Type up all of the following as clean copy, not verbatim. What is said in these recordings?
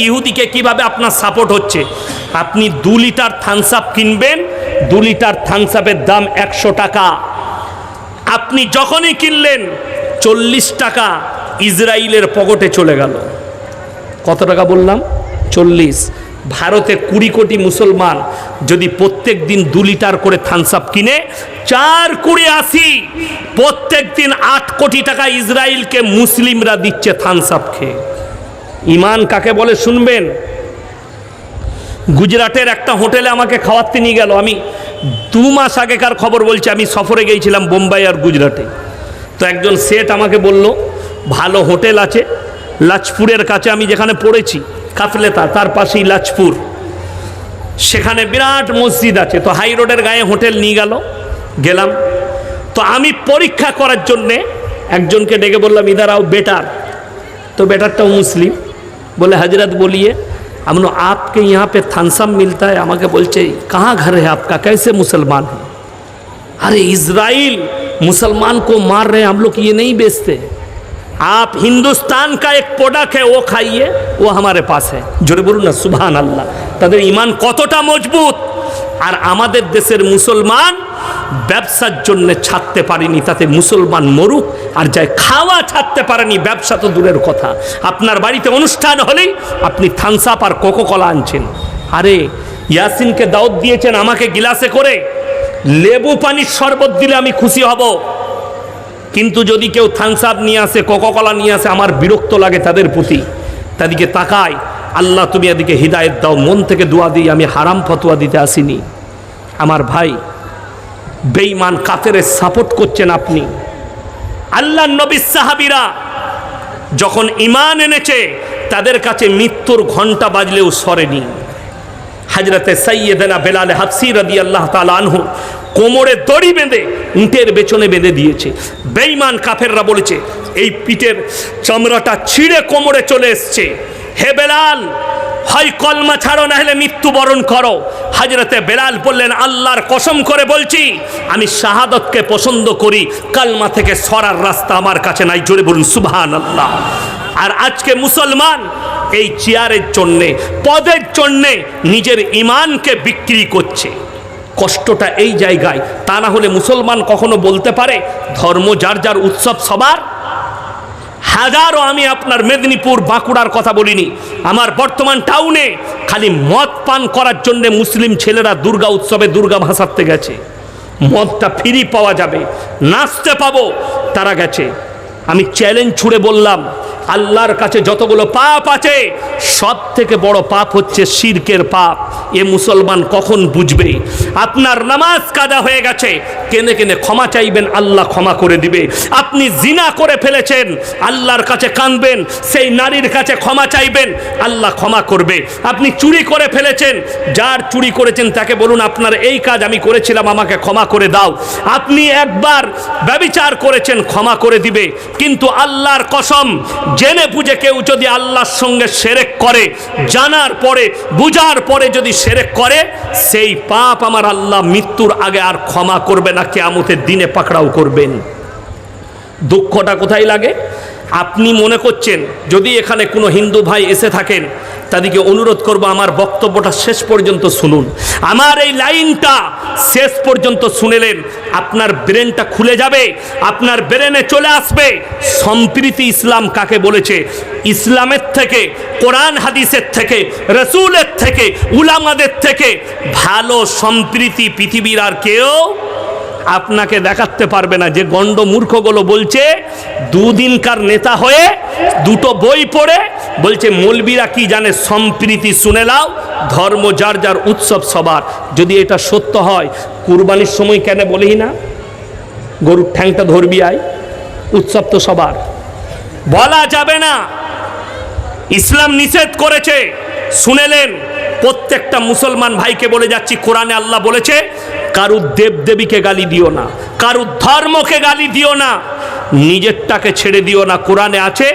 ইহুদিকে কিভাবে আপনার সাপোর্ট হচ্ছে? আপনি 2 লিটার থামস আপ কিনবেন, 2 লিটার থামস আপের দাম 100 টাকা। আপনি যখনই কিনলেন 40 টাকা ইসরায়েলের পকেটে চলে গেল। কত টাকা বললাম? 40। ভারতে 20 কোটি মুসলমান যদি প্রত্যেক দিন 2 লিটার করে থামস আপ কিনে, 4 × 80, প্রত্যেক দিন 8 কোটি টাকা ইসরায়েলকে মুসলিমরা দিচ্ছে থামস আপ খেয়ে। ইমান কাকে বলে শুনবেন? গুজরাটের একটা হোটেলে আমাকে খাওয়াতে নিয়ে গেল। আমি 2 মাস আগেকার খবর বলছি, আমি সফরে গিয়েছিলাম বোম্বাই আর গুজরাটে। তো একজন সেট আমাকে বলল ভালো হোটেল আছে লাজপুরের কাছে, আমি যেখানে পড়েছি কাফলেতা তার পাশেই লাজপুর, সেখানে বিরাট মসজিদ আছে। তো হাই রোডের গায়ে হোটেল নিয়ে গেলাম। তো আমি পরীক্ষা করার জন্যে একজনকে ডেকে বললাম ইধার আও বেটার। তো বেটারটাও মুসলিম। বলে हजरत बोलिए। हम लोग आपके यहाँ पे थम्स अप मिलता है। আমাকে বলছে कहाँ घर है आपका, कैसे मुसलमान है? अरे इजराइल मुसलमान को मार रहे हैं, हम लोग ये नहीं बेचते। आप हिंदुस्तान का एक प्रोडक्ट है वो खाइए, वो हमारे पास है। জোরে বলুন না সুবহান আল্লাহ। তাদের ঈমান কতটা মজবুত। আর আমাদের দেশের মুসলমান ব্যবসার জন্য ছাড়তে পারেনি, তাতে মুসলমান মরুক আর যায়, খাওয়া ছাড়তে পারেনি, ব্যবসা তো দূরের কথা। আপনার বাড়িতে অনুষ্ঠান হলেই আপনি থামস আপ আর কোকো কলা আনছেন। আরে ইয়াসিনকে দাওয়াত দিয়েছেন, আমাকে গিলাসে করে লেবু পানির শরবত দিলে আমি খুশি হব। কিন্তু যদি কেউ থামস আপ নিয়ে আসে, কোকো কলা নিয়ে আসে, আমার বিরক্ত লাগে তাদের প্রতি। তাদেরকে তাকায়, আল্লাহ তুমি এদিকে হিদায়েত দাও, মন থেকে দোয়া দিই, আমি হারাম ফতোয়া দিতে আসিনি। আমার ভাই, বেঈমান কাফেরের সাপোর্ট করছেন আপনি। আল্লাহর নবী সাহাবীরা যখন ঈমান এনেছে, তাদের কাছে মৃত্যুর ঘণ্টা বাজলেও সরেনি। হযরতে সাইয়্যিদানা বেলাল হাবশী রাদিয়াল্লাহু তাআলা আনহু কোমরে দড়ি বেঁধে উটের পেছনে বেঁধে দিয়েছে। বেঈমান কাফেররা বলেছে এই পিঠের চামড়াটা ছিঁড়ে কোমরে চলে এসছে, হে বেলাল হয় কলমা ছাড়ো না হলে মৃত্যুবরণ করো। হযরতে বেলাল বললেন আল্লাহর কসম করে বলছি আমি শাহাদতকে পছন্দ করি, কালমা থেকে সরার রাস্তা আমার কাছে নাই। জোরে বলুন সুবহানাল্লাহ। আর আজকে মুসলমান এই চেয়ারের জন্যে, পদের জন্যে নিজের ঈমানকে বিক্রি করছে। কষ্টটা এই জায়গায়। তা না হলে মুসলমান কখনো বলতে পারে ধর্ম যার যার, উৎসব সবার? হাজারো, আমি আপনার মেদিনীপুর বাঁকুড়ার কথা বলিনি, আমার বর্তমান টাউনে খালি মদ পান করার জন্য মুসলিম ছেলেরা দুর্গা উৎসবে দুর্গা ভাসাতে গেছে। মদটা ফ্রি পাওয়া যাবে, নাচতে পাবো, তারা গেছে। আমি চ্যালেঞ্জ ছুড়ে বললাম আল্লাহর কাছে যতগুলো পাপ আছে সব থেকে বড় পাপ হচ্ছে শিরকের পাপ। এ মুসলমান কখন বুঝবে? আপনার নামাজ কাজা হয়ে গেছে, কেনে কেনে ক্ষমা চাইবেন, আল্লাহ ক্ষমা করে দিবে। আপনি জিনা করে ফেলেছেন, আল্লাহর কাছে কাঁদবেন, সেই নারীর কাছে ক্ষমা চাইবেন, আল্লাহ ক্ষমা করবে। আপনি চুরি করে ফেলেছেন, যার চুরি করেছেন তাকে বলুন আপনার এই কাজ আমি করেছিলাম, আমাকে ক্ষমা করে দাও। আপনি একবার ব্যভিচার করেছেন, ক্ষমা করে দিবে। কিন্তু আল্লাহর কসম, জেনে বুঝে কেউ যদি আল্লাহর সঙ্গে শিরক করে, জানার পরে বুঝার পরে যদি শিরক করে, সেই পাপ আমার আল্লাহ মৃত্যুর আগে আর ক্ষমা করবে না, কিয়ামতের দিনে পাকড়াও করবেন। দুঃখটা কোথায় লাগে? আপনি মনে করছেন, যদি এখানে কোনো হিন্দু ভাই এসে থাকেন তাদেরকে অনুরোধ করব আমার বক্তব্যটা শেষ পর্যন্ত শুনুন। আমার এই লাইনটা শেষ পর্যন্ত শুনেলেন আপনার ব্রেনটা খুলে যাবে, আপনার ব্রেনে চলে আসবে সম্প্রীতি ইসলাম কাকে বলেছে। ইসলামের থেকে, কোরআন হাদিসের থেকে, রাসূলের থেকে, উলামাদের থেকে ভালো সম্প্রীতি পৃথিবীর আর কেউ আপনাকে দেখাতে পারবে না। যে গণ্ড মূর্খগুলো বলছে দুদিনকার নেতা হয়ে দুটো বই পড়ে বলছে মৌলবীরা কি জানে, সম্প্রীতি শুনে নাও, ধর্ম যার যার, উৎসব সবার। যদি এটা সত্য হয় কুরবানির সময় কেন বলি না গরুর ঠ্যাংটা ধরবি আয়, উৎসব তো সবার? বলা যাবে না, ইসলাম নিষেধ করেছে। শুনেলেন? প্রত্যেকটা মুসলমান ভাইকে বলে যাচ্ছি, কোরআনে আল্লাহ বলেছে কারুর দেবদেবীকে গালি দিও না, কারুর ধর্মকে গালি দিও না, নিজেরটাকে ছেড়ে দিও না। কোরআনে আছে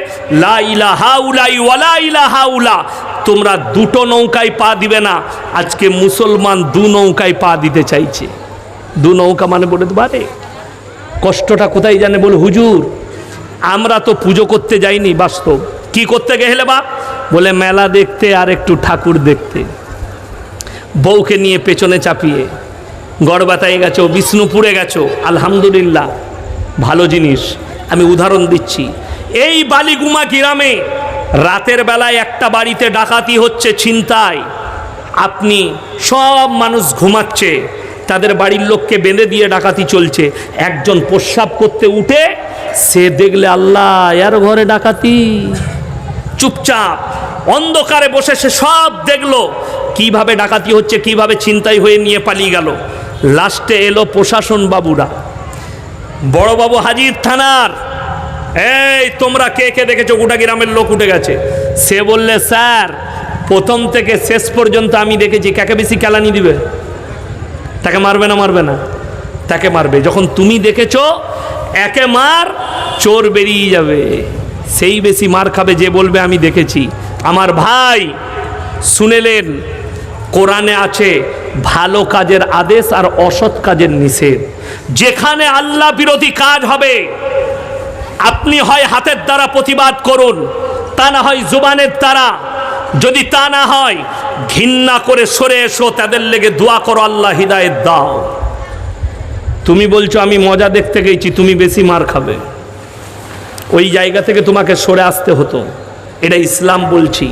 লা ইলাহা উলাই ওয়ালা ইলাহা উলা, তোমরা দুটো নৌকায় পা দিবে না। আজকে মুসলমান দু নৌকায় পা দিতে চাইছে। দু নৌকা মানে বলে পারে কষ্টটা কোথায় জানে? বলে হুজুর আমরা তো পুজো করতে যাইনি, বাস্তব কি করতে গেলে বাপ? বলে মেলা দেখতে আর একটু ঠাকুর দেখতে। বউকে নিয়ে পেছনে চাপিয়ে গড়বাতায় গেছো, বিষ্ণুপুরে গেছো, আলহামদুলিল্লাহ ভালো জিনিস। আমি উদাহরণ দিচ্ছি, এই বালিগুমা গ্রামে রাতের বেলায় একটা বাড়িতে ডাকাতি হচ্ছে, ছিনতাই। আপনি সব মানুষ ঘুমাচ্ছে, তাদের বাড়ির লোককে বেঁধে দিয়ে ডাকাতি চলছে। একজন প্রস্রাব করতে উঠে সে দেখলে আল্লাহ এর ঘরে ডাকাতি, চুপচাপ অন্ধকারে বসে সে সব দেখলো কিভাবে ডাকাতি হচ্ছে, কিভাবে ছিনতাই হয়ে নিয়ে পালিয়ে গেল। লাস্টে এলো প্রশাসন বাবুরা, বড় বাবু হাজির থানার, এই তোমরা কে কে দেখেছো? গোটা গ্রামের লোক উঠে গেছে। সে বললে স্যার প্রথম থেকে শেষ পর্যন্ত আমি দেখেছি। কাকে বেশি কেলানি দিবে? তাকে মারবে না? মারবে না, তাকে মারবে। যখন তুমি দেখেছো একে মার, চোর বেরিয়ে যাবে, সেই বেশি মার খাবে যে বলবে আমি দেখেছি। আমার ভাই শুনেলেন, কোরআনে আছে ভালো কাজের আদেশ আর অসৎ কাজের নিষেধ। যেখানে আল্লাহ বিরোধী কাজ হবে আপনি হয় হাতের দ্বারা প্রতিবাদ করুন, তা না হয় জুবানের দ্বারা। যদি তা না হয় ঘৃণা করে সরে এসো, তাদের লেগে দোয়া করো আল্লাহ হিদায়েত দাও। তুমি বলছো আমি মজা দেখতে গেছি, তুমি বেশি মার খাবে। ওই জায়গা থেকে তোমাকে সরে আসতে হতো। এটা ইসলাম বলছি।